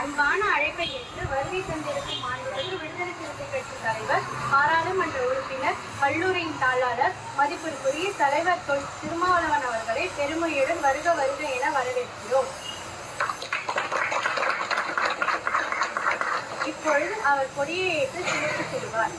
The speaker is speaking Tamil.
அன்பான அழைப்பை ஏற்று வருகை தந்திருக்கும் மாநிலத்தில் விடுதலை சிறுத்தை கட்சி தலைவர், பாராளுமன்ற உறுப்பினர், கல்லூரியின் தாளாளர், மதிப்பிற்குரிய தலைவர் திருமாவளவன் அவர்களை பெருமையுடன் வருக வருக என வரவேற்கிறோம். இப்பொழுது அவர் கொடியை ஏற்று சிறப்பு செய்வார்.